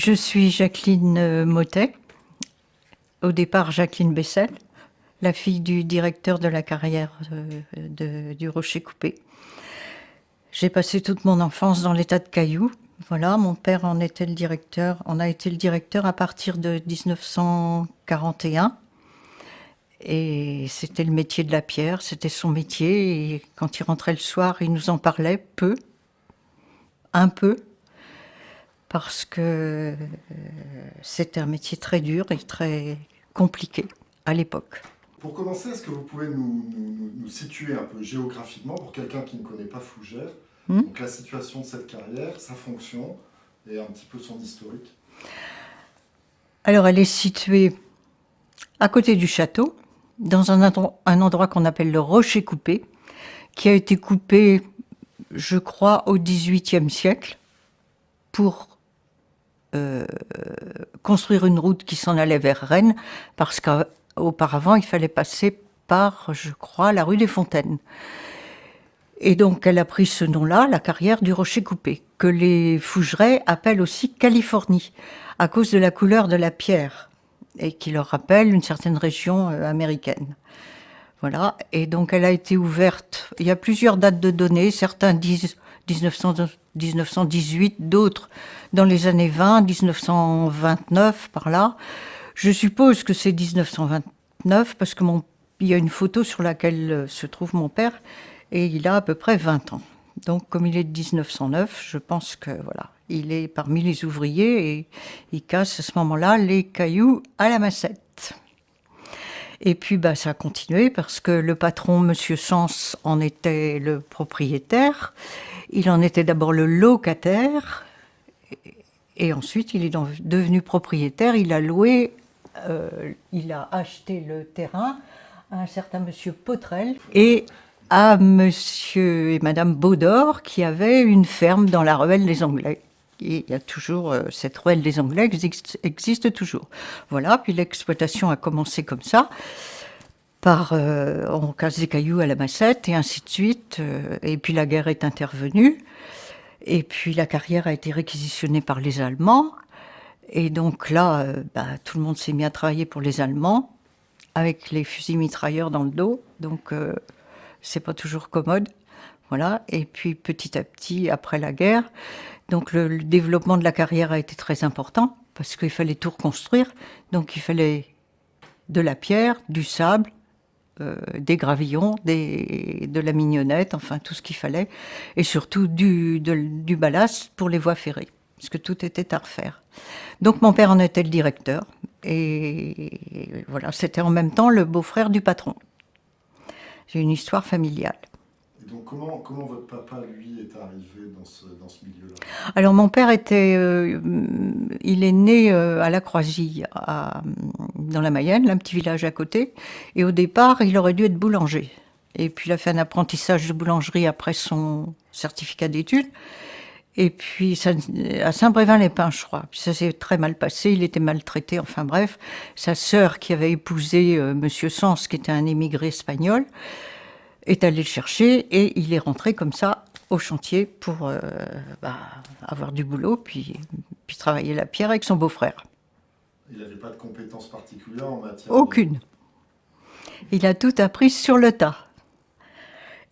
Je suis Jacqueline Mottet, au départ Jacqueline Bessel, la fille du directeur de la carrière du Rocher Coupé. J'ai passé toute mon enfance dans l'état de Cailloux. Voilà, mon père en était le directeur, en a été le directeur à partir de 1941. Et c'était le métier de la pierre, c'était son métier. Et quand il rentrait le soir, il nous en parlait peu, un peu, parce que c'était un métier très dur et très compliqué à l'époque. Pour commencer, est-ce que vous pouvez nous situer un peu géographiquement pour quelqu'un qui ne connaît pas Fougères, Hmm. donc la situation de cette carrière, sa fonction et un petit peu son historique? Alors elle est située à côté du château, dans un endroit qu'on appelle le Rocher Coupé, qui a été coupé, je crois, au XVIIIe siècle pour construire une route qui s'en allait vers Rennes, parce qu'auparavant il fallait passer par, je crois, la rue des Fontaines. Et donc elle a pris ce nom-là, la carrière du Rocher Coupé, que les Fougerais appellent aussi Californie, à cause de la couleur de la pierre, et qui leur rappelle une certaine région américaine. Voilà, et donc elle a été ouverte, il y a plusieurs dates de données, certains disent 1900, 1918, d'autres dans les années 20, 1929, par là. Je suppose que c'est 1929, parce que il y a une photo sur laquelle se trouve mon père, et il a à peu près 20 ans. Donc comme il est de 1909, je pense que voilà, il est parmi les ouvriers, et il casse à ce moment-là les cailloux à la massette. Et puis ça a continué parce que le patron, Monsieur Sens, en était le propriétaire. Il en était d'abord le locataire. Et ensuite, il est devenu propriétaire. Il a loué, il a acheté le terrain à un certain Monsieur Potrel et à Monsieur et Madame Baudor, qui avaient une ferme dans la ruelle des Anglais. Et il y a toujours, cette ruelle des Anglais existe toujours. Voilà, puis l'exploitation a commencé comme ça, on casse des cailloux à la massette, et ainsi de suite. Et puis la guerre est intervenue, et puis la carrière a été réquisitionnée par les Allemands. Et donc là, tout le monde s'est mis à travailler pour les Allemands, avec les fusils mitrailleurs dans le dos. Donc c'est pas toujours commode. Voilà. Et puis petit à petit, après la guerre, donc le développement de la carrière a été très important, parce qu'il fallait tout reconstruire. Donc il fallait de la pierre, du sable, des gravillons, de la mignonnette, enfin tout ce qu'il fallait, et surtout du ballast pour les voies ferrées, parce que tout était à refaire. Donc mon père en était le directeur, et voilà, c'était en même temps le beau-frère du patron. J'ai une histoire familiale. Et donc comment votre papa, lui, est arrivé dans ce milieu-là? Alors mon père il est né à La Croisille, dans la Mayenne, un petit village à côté. Et au départ, il aurait dû être boulanger. Et puis il a fait un apprentissage de boulangerie après son certificat d'études. Et puis à Saint-Brévin-les-Pins, je crois. Puis ça s'est très mal passé, il était maltraité, enfin bref. Sa sœur, qui avait épousé Monsieur Sens, qui était un émigré espagnol, est allée le chercher, et il est rentré comme ça au chantier pour avoir du boulot, puis travailler la pierre avec son beau-frère. Il n'avait pas de compétences particulières en matière de... Aucune. Il a tout appris sur le tas.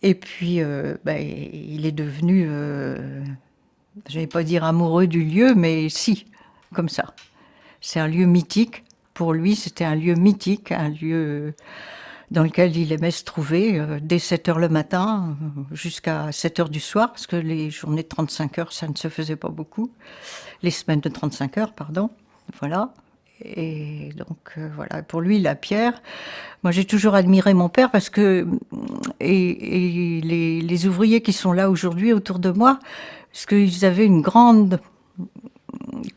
Et puis, il est devenu, je vais pas dire amoureux du lieu, mais si, comme ça. C'est un lieu mythique. Pour lui, c'était un lieu mythique, un lieu dans lequel il aimait se trouver dès 7 heures le matin jusqu'à 7 heures du soir, parce que les journées de 35 heures, ça ne se faisait pas beaucoup. Les semaines de 35 heures, pardon. Voilà. Et donc, voilà. Pour lui, la pierre, moi j'ai toujours admiré mon père, parce que, et les ouvriers qui sont là aujourd'hui autour de moi, parce qu'ils avaient une grande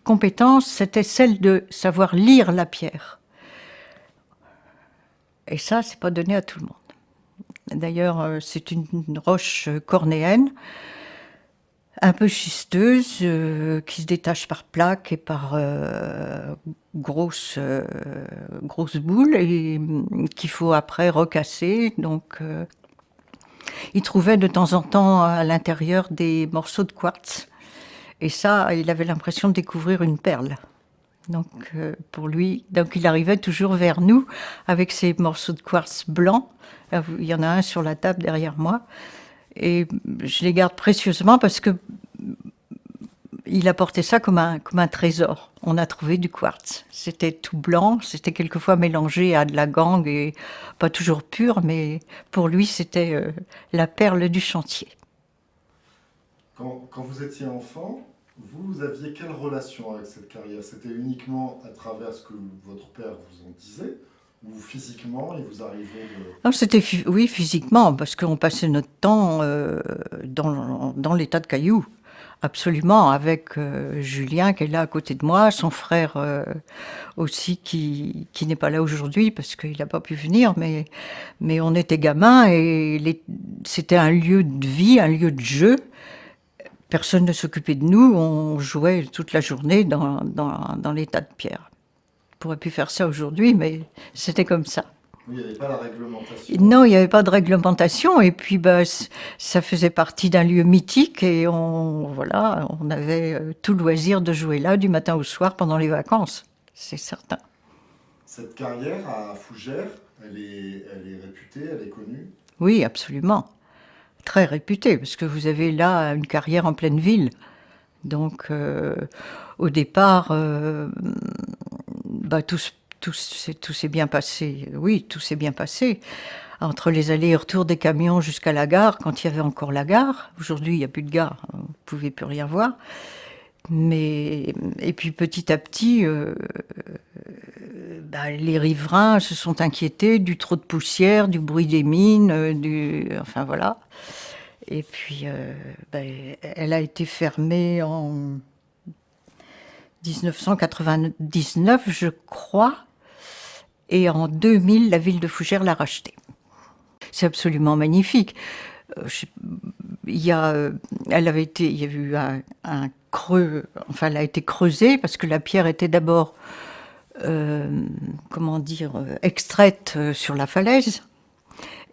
compétence, c'était celle de savoir lire la pierre. Et ça, c'est pas donné à tout le monde. D'ailleurs, c'est une roche cornéenne, un peu schisteuse, qui se détache par plaques et par grosses boules, et qu'il faut après recasser. Donc, il trouvait de temps en temps à l'intérieur des morceaux de quartz. Et ça, il avait l'impression de découvrir une perle. Donc, pour lui, donc il arrivait toujours vers nous avec ses morceaux de quartz blanc. Là, il y en a un sur la table derrière moi. Et je les garde précieusement parce que il apportait ça comme un trésor. On a trouvé du quartz. C'était tout blanc, c'était quelquefois mélangé à de la gangue et pas toujours pur, mais pour lui, c'était la perle du chantier. Quand vous étiez enfant, vous aviez quelle relation avec cette carrière? C'était uniquement à travers ce que votre père vous en disait, ou physiquement, il vous arrivait de... Alors, c'était, oui, physiquement, parce qu'on passait notre temps dans les tas de cailloux. Absolument, avec Julien qui est là à côté de moi, son frère aussi qui n'est pas là aujourd'hui parce qu'il n'a pas pu venir, mais on était gamins et c'était un lieu de vie, un lieu de jeu. Personne ne s'occupait de nous, on jouait toute la journée dans les tas de pierres. On pourrait plus faire ça aujourd'hui, mais c'était comme ça. Oui, il n'y avait pas la réglementation. Non, il n'y avait pas de réglementation et puis bah, ça faisait partie d'un lieu mythique et voilà, on avait tout loisir de jouer là du matin au soir pendant les vacances, c'est certain. Cette carrière à Fougères, elle est réputée, elle est connue. Oui, absolument. Très réputée parce que vous avez là une carrière en pleine ville. Donc au départ, bah, tout s'est bien passé. Oui, tout s'est bien passé. Entre les allers et retours des camions jusqu'à la gare, quand il y avait encore la gare. Aujourd'hui, il n'y a plus de gare, vous ne pouvez plus rien voir. Et puis petit à petit, bah, les riverains se sont inquiétés du trop de poussière, du bruit des mines, enfin voilà. Et puis, bah, elle a été fermée en 1999, je crois. Et en 2000, la ville de Fougères l'a rachetée. C'est absolument magnifique. Il y a, il y a eu un creux, enfin, elle a été creusée parce que la pierre était d'abord, comment dire, extraite sur la falaise.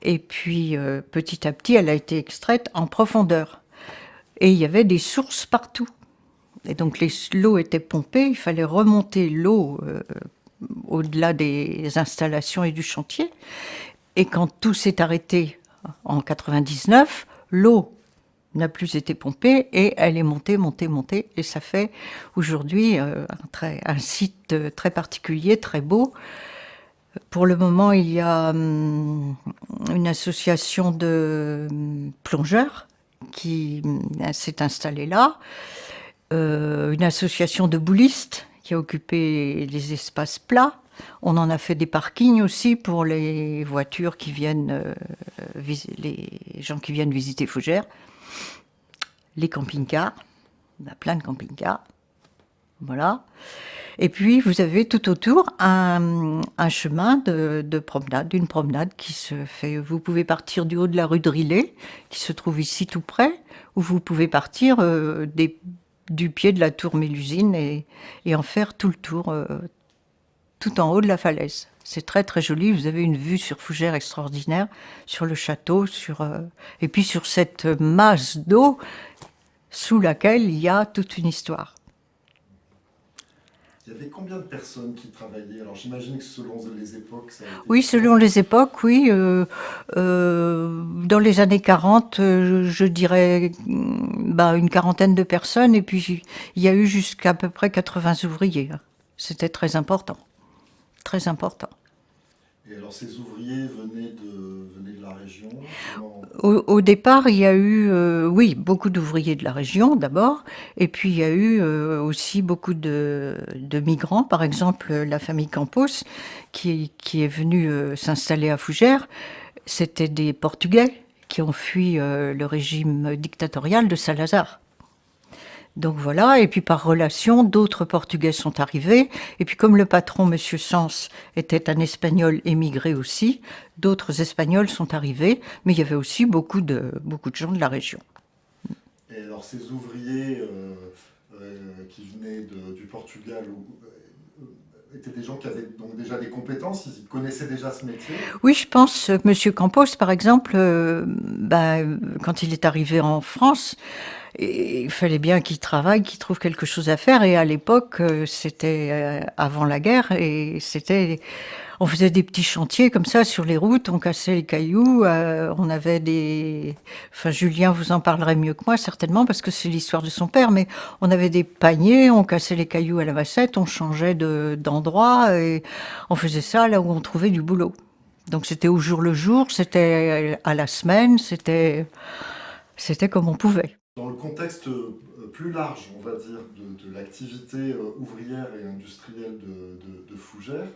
Et puis, petit à petit, elle a été extraite en profondeur. Et il y avait des sources partout. Et donc, l'eau était pompée, il fallait remonter l'eau au-delà des installations et du chantier. Et quand tout s'est arrêté en 99, l'eau n'a plus été pompée et elle est montée, montée, montée. Et ça fait aujourd'hui un site très particulier, très beau. Pour le moment, il y a une association de plongeurs qui s'est installée là, une association de boulistes qui a occupé les espaces plats. On en a fait des parkings aussi pour les voitures qui viennent, les gens qui viennent visiter Fougères. Les camping-cars, on a plein de camping-cars. Voilà. Et puis vous avez tout autour un chemin de promenade, une promenade qui se fait. Vous pouvez partir du haut de la rue de Rillet, qui se trouve ici tout près, ou vous pouvez partir du pied de la tour Mélusine et en faire tout le tour, tout en haut de la falaise. C'est très très joli, vous avez une vue sur Fougères extraordinaire, sur le château, et puis sur cette masse d'eau sous laquelle il y a toute une histoire. Il y avait combien de personnes qui travaillaient? Alors j'imagine que selon les époques, ça a été Oui, selon différent. les époques, oui. Dans les années 40, je dirais bah, une quarantaine de personnes, et puis il y a eu jusqu'à peu près 80 ouvriers. C'était très important. Très important. Et alors ces ouvriers venaient de la région? Comment... Au départ, il y a eu, oui, beaucoup d'ouvriers de la région d'abord, et puis il y a eu aussi beaucoup de migrants. Par exemple, la famille Campos, qui est venue s'installer à Fougères, c'était des Portugais qui ont fui le régime dictatorial de Salazar. Donc voilà, et puis par relation, d'autres Portugais sont arrivés. Et puis comme le patron, Monsieur Sens, était un Espagnol émigré aussi, d'autres Espagnols sont arrivés, mais il y avait aussi beaucoup de gens de la région. Et alors ces ouvriers qui venaient du Portugal, étaient des gens qui avaient donc déjà des compétences, ils connaissaient déjà ce métier? Oui, je pense, Monsieur Campos, par exemple, quand il est arrivé en France, il fallait bien qu'il travaille, qu'il trouve quelque chose à faire. Et à l'époque, c'était avant la guerre, et on faisait des petits chantiers comme ça sur les routes, on cassait les cailloux, on avait enfin Julien vous en parlerait mieux que moi certainement parce que c'est l'histoire de son père, mais on avait des paniers, on cassait les cailloux à la bassette, on changeait d'endroit et on faisait ça là où on trouvait du boulot. Donc c'était au jour le jour, c'était à la semaine, c'était comme on pouvait. Dans le contexte plus large, on va dire, de l'activité ouvrière et industrielle de Fougères,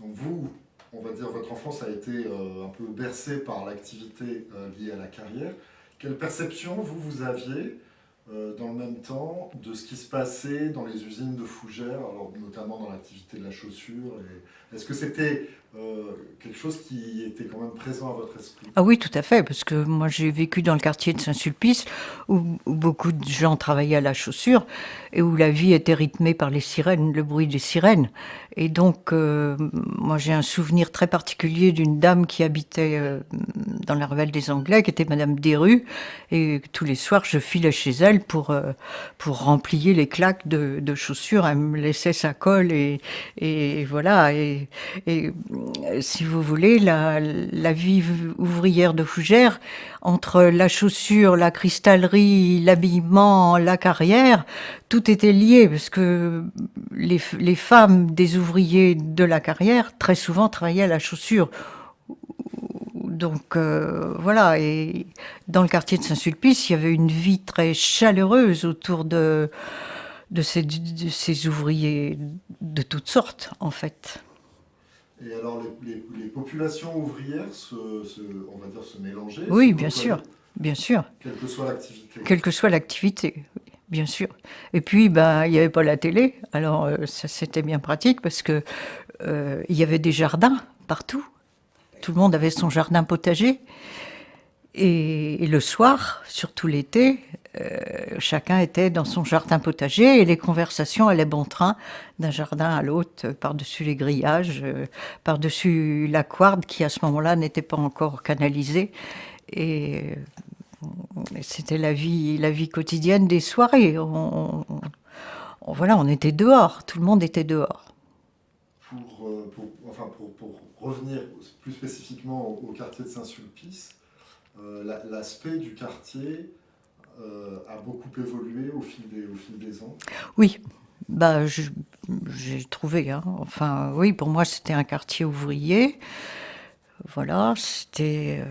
donc vous, on va dire, votre enfance a été un peu bercée par l'activité liée à la carrière. Quelle perception vous aviez dans le même temps de ce qui se passait dans les usines de Fougères, alors notamment dans l'activité de la chaussure Est-ce que c'était quelque chose qui était quand même présent à votre esprit? Ah oui, tout à fait, parce que moi j'ai vécu dans le quartier de Saint-Sulpice où beaucoup de gens travaillaient à la chaussure et où la vie était rythmée par les sirènes, le bruit des sirènes. Et donc, moi j'ai un souvenir très particulier d'une dame qui habitait dans la ruelle des Anglais, qui était Madame Desrues, et tous les soirs je filais chez elle pour remplir les claques de chaussures. Elle me laissait sa colle et voilà. Et si vous voulez, la vie ouvrière de Fougères, entre la chaussure, la cristallerie, l'habillement, la carrière, tout était lié parce que les femmes des ouvriers de la carrière, très souvent travaillaient à la chaussure. Donc voilà, et dans le quartier de Saint-Sulpice, il y avait une vie très chaleureuse autour de ces ouvriers de toutes sortes, en fait. Et alors, les populations ouvrières, on va dire, se mélangeaient, se Oui, bien côtoyaient, sûr, bien sûr. quelle que soit l'activité. Quelle que soit l'activité, oui, bien sûr. Et puis, ben, il n'y avait pas la télé, alors ça c'était bien pratique parce que il y avait des jardins partout. Tout le monde avait son jardin potager. Et le soir, surtout l'été, chacun était dans son jardin potager et les conversations allaient bon train d'un jardin à l'autre, par-dessus les grillages, par-dessus la couarde qui à ce moment-là n'était pas encore canalisée. Et c'était la vie quotidienne des soirées. Voilà, on était dehors, tout le monde était dehors. Pour revenir plus spécifiquement au quartier de Saint-Sulpice, l'aspect du quartier a beaucoup évolué au fil des ans. Oui, bah, j'ai trouvé, hein. Enfin, oui, pour moi, c'était un quartier ouvrier. Voilà, c'était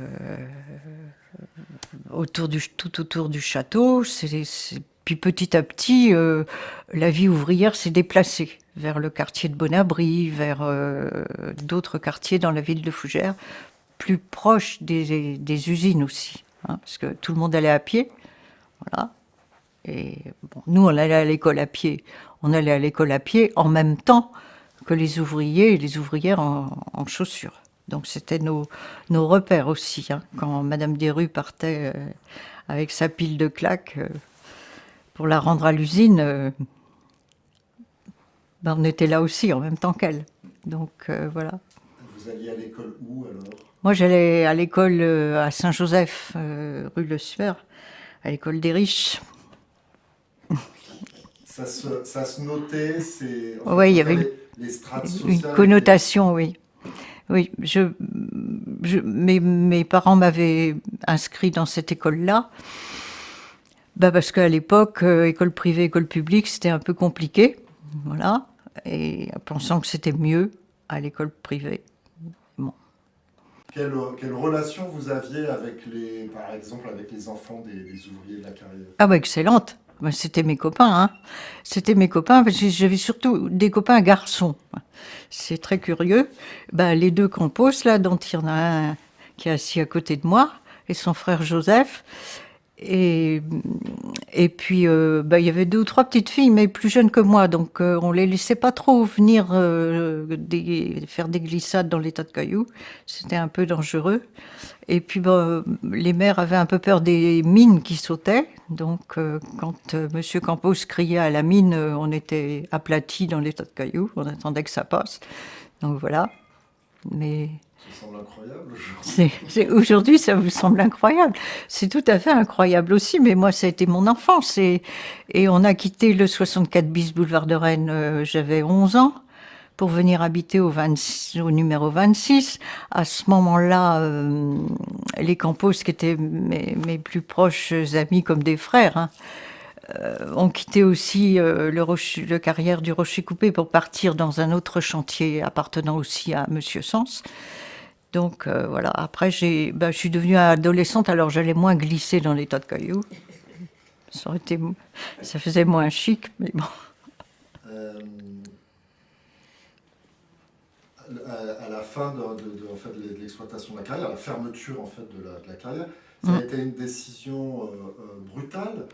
tout autour du château. Puis petit à petit, la vie ouvrière s'est déplacée vers le quartier de Bonabri, vers d'autres quartiers dans la ville de Fougères, plus proches des usines aussi, hein, parce que tout le monde allait à pied. Voilà. Et bon, nous, on allait à l'école à pied. On allait à l'école à pied en même temps que les ouvriers et les ouvrières en chaussures. Donc c'était nos repères aussi, hein. Quand Madame Desrues partait avec sa pile de claques pour la rendre à l'usine, ben on était là aussi en même temps qu'elle. Donc voilà. Vous alliez à l'école où alors? Moi j'allais à l'école à Saint-Joseph, rue Le Sueur, à l'école des riches. Ça se notait, Oui, il y avait les strates une sociales. connotation, oui. Oui, mes parents m'avaient inscrit dans cette école-là, bah parce qu'à l'époque, école privée, école publique, c'était un peu compliqué, voilà, et pensant que c'était mieux à l'école privée. Bon. Quelle relation vous aviez par exemple, avec les enfants des ouvriers de la carrière? Ah bah excellente. Bah, c'était mes copains, hein. C'était mes copains, parce que j'avais surtout des copains garçons. C'est très curieux. Bah, les deux Campos, là, dont il y en a un qui est assis à côté de moi, et son frère Joseph. Et, et puis, il y avait 2 ou 3 petites filles, mais plus jeunes que moi, donc on les laissait pas trop venir faire des glissades dans les tas de cailloux. C'était un peu dangereux. Et puis, les mères avaient un peu peur des mines qui sautaient. Donc, quand Monsieur Campos criait à la mine, on était aplatis dans les tas de cailloux. On attendait que ça passe. Donc voilà. Mais Ça semble incroyable aujourd'hui. aujourd'hui, ça vous semble incroyable. C'est tout à fait incroyable aussi, mais moi, ça a été mon enfance. Et on a quitté le 64 bis boulevard de Rennes, j'avais 11 ans, pour venir habiter au numéro 26. À ce moment-là, les Campos, qui étaient mes plus proches amis comme des frères, hein, ont quitté aussi le carrière du Rocher Coupé pour partir dans un autre chantier appartenant aussi à Monsieur Sens. Donc voilà, après je suis devenue adolescente, alors j'allais moins glisser dans les tas de cailloux. Ça faisait moins chic, mais bon. Euh, à la fin en fait, de l'exploitation de la carrière, la fermeture en fait, de la carrière, ça a été une décision brutale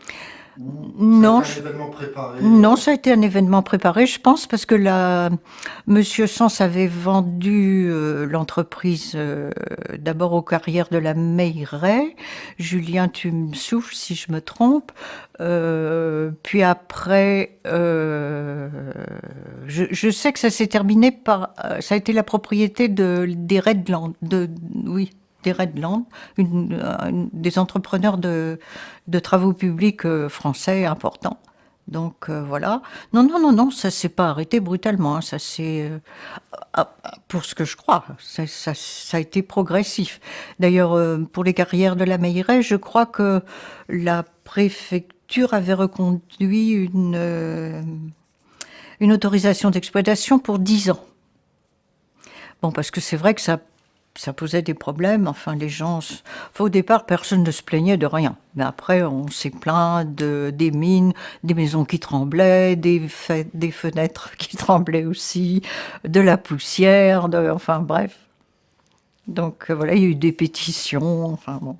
ou ça a Non, été un événement préparé non, ça a été un événement préparé, je pense, parce que Monsieur Sens avait vendu l'entreprise d'abord aux carrières de la Meilleraye. Julien, tu me souffles si je me trompe. Puis après, je sais que ça s'est terminé par... ça a été la propriété des Redland, oui, des Redland, des entrepreneurs de travaux publics français importants. Donc voilà. Non, non, non, non, ça s'est pas arrêté brutalement, hein. Ça s'est, pour ce que je crois, ça a été progressif. D'ailleurs, pour les carrières de la Meilleraye, je crois que la préfecture avait reconduit une autorisation d'exploitation pour 10 ans. Bon, parce que c'est vrai que ça posait des problèmes. Enfin, les gens... Enfin, au départ, personne ne se plaignait de rien. Mais après, on s'est plaint des mines, des maisons qui tremblaient, des fenêtres qui tremblaient aussi, de la poussière, enfin bref. Donc voilà, il y a eu des pétitions, enfin bon.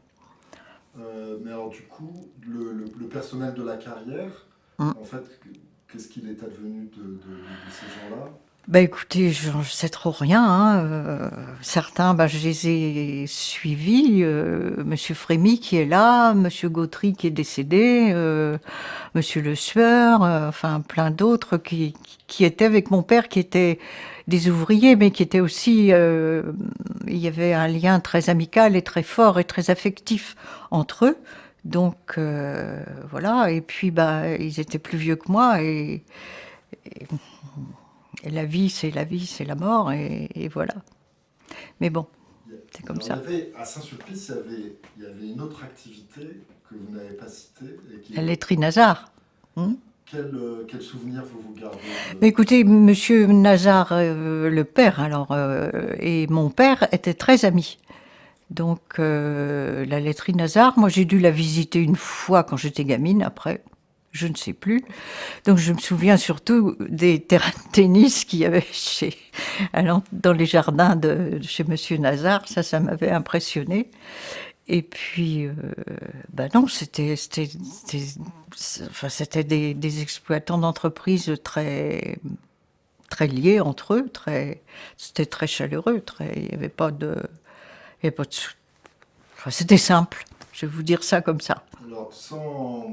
mais alors du coup, le personnel de la carrière, Mm. en fait, qu'est-ce qu'il est advenu de ces gens-là? Bah écoutez, je ne sais trop rien, hein. Certains, je les ai suivis. Monsieur Frémy qui est là, Monsieur Gautry qui est décédé, Monsieur Le Sueur, enfin plein d'autres qui étaient avec mon père, qui étaient des ouvriers, mais qui étaient aussi... il y avait un lien très amical et très fort et très affectif entre eux. Donc voilà, et puis ils étaient plus vieux que moi et la vie, c'est la vie, c'est la mort, et voilà. Mais bon, c'est comme Alors, ça. à Saint-Sulpice, il y avait une autre activité que vous n'avez pas citée. Et qui, La laiterie Nazar. Hmm. quel souvenir vous gardez Mais écoutez, Monsieur Nazar, le père, alors, et mon père étaient très amis. Donc, la laiterie Nazar, moi j'ai dû la visiter une fois quand j'étais gamine, après, je ne sais plus. Donc, je me souviens surtout des terrains de tennis qu'il y avait dans les jardins de chez Monsieur Nazar. Ça m'avait impressionné. Et puis, non, c'était des exploitants d'entreprises très, très liés entre eux, c'était très chaleureux, il n'y avait pas de, il y avait pas de enfin, c'était simple, je vais vous dire ça comme ça. Alors, sans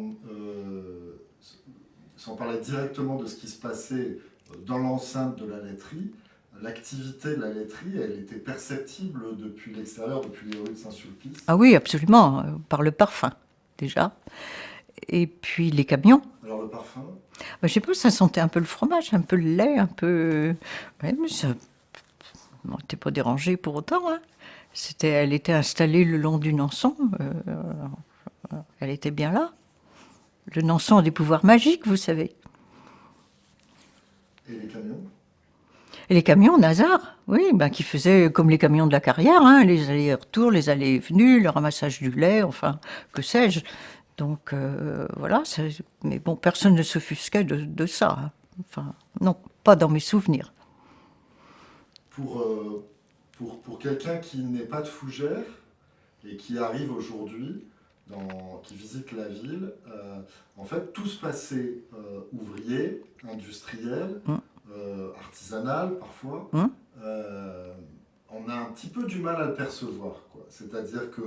parler directement de ce qui se passait dans l'enceinte de la laiterie, l'activité de la laiterie, elle était perceptible depuis l'extérieur, depuis les rues de Saint-Sulpice. Ah oui, absolument, par le parfum, déjà. Et puis les camions. Alors, le parfum? Je sais pas, ça sentait un peu le fromage, un peu le lait, un peu... Ouais, mais ça n'était pas dérangé pour autant, hein. Elle était installée le long du Nanson, elle était bien là. Le Nanson a des pouvoirs magiques, vous savez. Et les camions? Et les camions Nazar, oui, qui faisaient comme les camions de la carrière, hein, les allers-retours, les allées et venues, le ramassage du lait, enfin, que sais-je. Donc voilà, mais bon, personne ne s'offusquait de ça, hein. Enfin, non, pas dans mes souvenirs. Pour quelqu'un qui n'est pas de fougère et qui arrive aujourd'hui, qui visitent la ville, en fait, tout se passait ouvrier, industriel, artisanal parfois. On a un petit peu du mal à le percevoir, quoi. C'est-à-dire que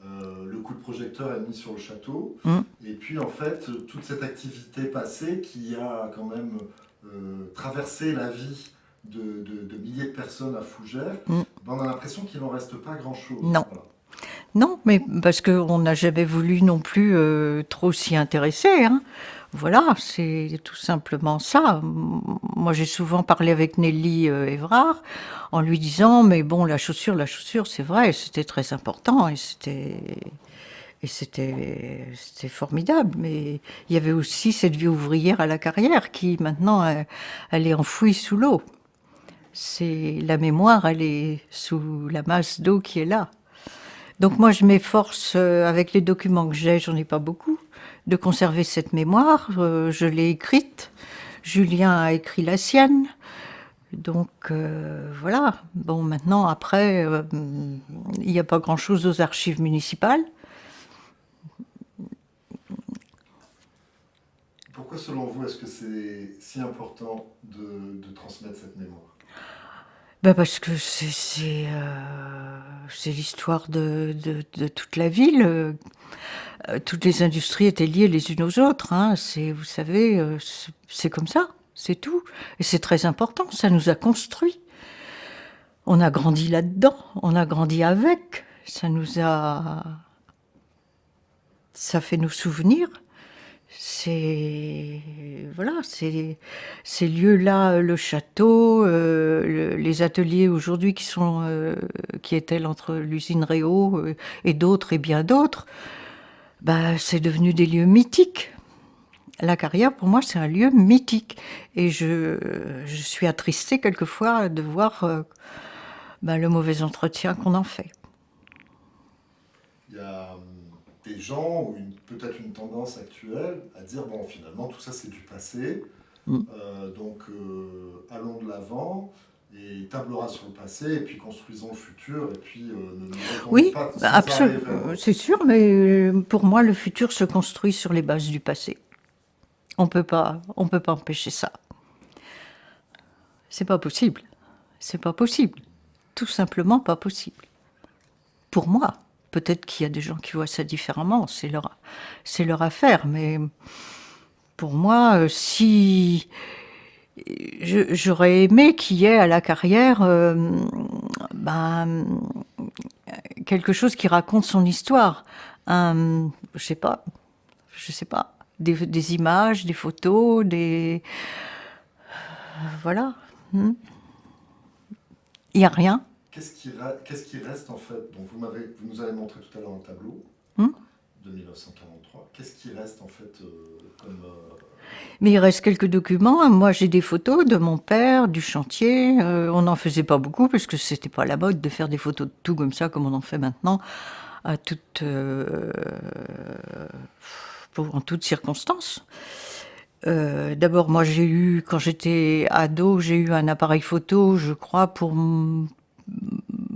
le coup de projecteur est mis sur le château, et puis en fait, toute cette activité passée qui a quand même traversé la vie de milliers de personnes à Fougères, ben, on a l'impression qu'il n'en reste pas grand-chose. Non. Voilà. Non, mais parce qu'on n'a jamais voulu non plus trop s'y intéresser, hein. Voilà, c'est tout simplement ça. Moi, j'ai souvent parlé avec Nelly Évrard en lui disant, mais bon, la chaussure, c'est vrai, c'était très important et c'était formidable. Mais il y avait aussi cette vie ouvrière à la carrière qui, maintenant, elle est enfouie sous l'eau. La mémoire, elle est sous la masse d'eau qui est là. Donc moi, je m'efforce, avec les documents que j'ai, j'en ai pas beaucoup, de conserver cette mémoire. Je l'ai écrite. Julien a écrit la sienne. Donc voilà. Bon, maintenant, après, il n'y a pas grand-chose aux archives municipales. Pourquoi, selon vous, est-ce que c'est si important de transmettre cette mémoire? Ben parce que c'est l'histoire de toute la ville. Toutes les industries étaient liées les unes aux autres, hein. Vous savez, c'est comme ça, c'est tout. Et c'est très important, ça nous a construits. On a grandi là-dedans, on a grandi avec. Ça fait nous souvenir. Voilà, ces lieux-là, le château, les ateliers aujourd'hui qui étaient entre l'usine Réau et d'autres et bien d'autres, bah, c'est devenu des lieux mythiques. La carrière, pour moi, c'est un lieu mythique. Et je suis attristée quelquefois de voir le mauvais entretien qu'on en fait. Il y a des gens, ou peut-être une tendance actuelle, à dire, bon, finalement, tout ça, c'est du passé. Donc, allons de l'avant. Et table rase sur le passé, et puis construisons le futur, et puis ne nous retournons pas sans arrêt vers... C'est sûr, mais pour moi, le futur se construit sur les bases du passé. On peut pas empêcher ça. C'est pas possible. C'est pas possible. Tout simplement pas possible. Pour moi. Peut-être qu'il y a des gens qui voient ça différemment, c'est leur affaire, mais pour moi, si... J'aurais aimé qu'il y ait à la carrière quelque chose qui raconte son histoire. Je sais pas, des images, des photos, voilà. Il n'y a rien. Qu'est-ce qui reste en fait? Donc vous nous avez montré tout à l'heure un tableau de 1943. Qu'est-ce qui reste en fait comme... Mais il reste quelques documents. Moi, j'ai des photos de mon père, du chantier. On n'en faisait pas beaucoup parce que c'était pas la mode de faire des photos de tout comme ça, comme on en fait maintenant, en toutes circonstances. D'abord, moi, quand j'étais ado, j'ai eu un appareil photo, je crois,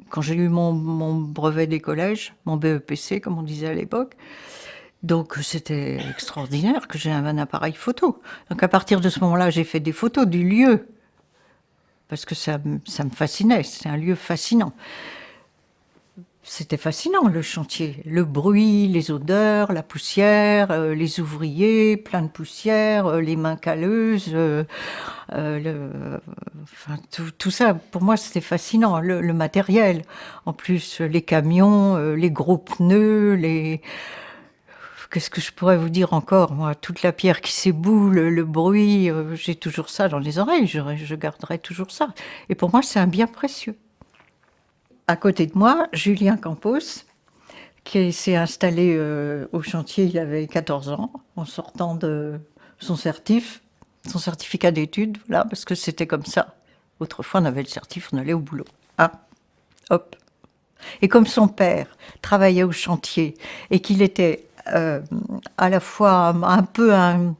quand j'ai eu mon brevet des collèges, mon BEPC, comme on disait à l'époque. Donc c'était extraordinaire que j'ai un appareil photo. Donc à partir de ce moment-là, j'ai fait des photos du lieu, parce que ça me fascinait, c'est un lieu fascinant. C'était fascinant, le chantier. Le bruit, les odeurs, la poussière, les ouvriers, plein de poussière, les mains calleuses. Tout ça, pour moi, c'était fascinant. Le matériel. En plus, les camions, les gros pneus, Qu'est-ce que je pourrais vous dire encore, moi? Toute la pierre qui s'éboule, le bruit, j'ai toujours ça dans les oreilles, je garderai toujours ça. Et pour moi, c'est un bien précieux. À côté de moi, Julien Campos, qui s'est installé au chantier, il avait 14 ans, en sortant de son certificat d'études, voilà, parce que c'était comme ça. Autrefois, on avait le certif, on allait au boulot. Ah, hop. Et comme son père travaillait au chantier et qu'il était à la fois un peu un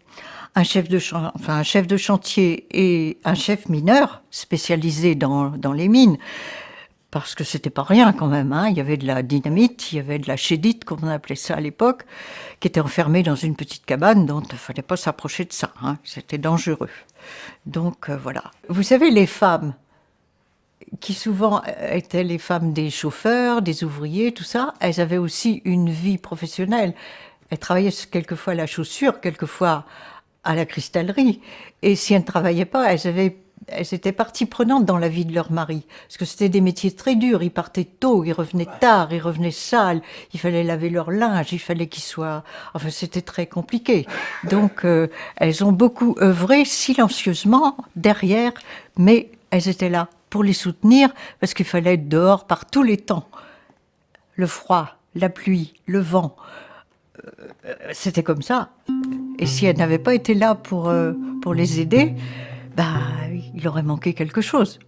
chef de chantier et un chef mineur spécialisé dans les mines, parce que c'était pas rien quand même, hein. Il y avait de la dynamite, il y avait de la chédite, comme on appelait ça à l'époque, qui était enfermée dans une petite cabane, dont il ne fallait pas s'approcher de ça, hein. C'était dangereux. Donc voilà. Vous savez, les femmes, qui souvent étaient les femmes des chauffeurs, des ouvriers, tout ça, elles avaient aussi une vie professionnelle. Elles travaillaient quelquefois à la chaussure, quelquefois à la cristallerie. Et si elles ne travaillaient pas, elles étaient partie prenante dans la vie de leur mari. Parce que c'était des métiers très durs. Ils partaient tôt, ils revenaient tard, ils revenaient sales. Il fallait laver leur linge, il fallait qu'ils soient... Enfin, c'était très compliqué. Donc, elles ont beaucoup œuvré silencieusement derrière, mais elles étaient là pour les soutenir, parce qu'il fallait être dehors par tous les temps. Le froid, la pluie, le vent, c'était comme ça. Et si elles n'avaient pas été là pour les aider, bah, il aurait manqué quelque chose.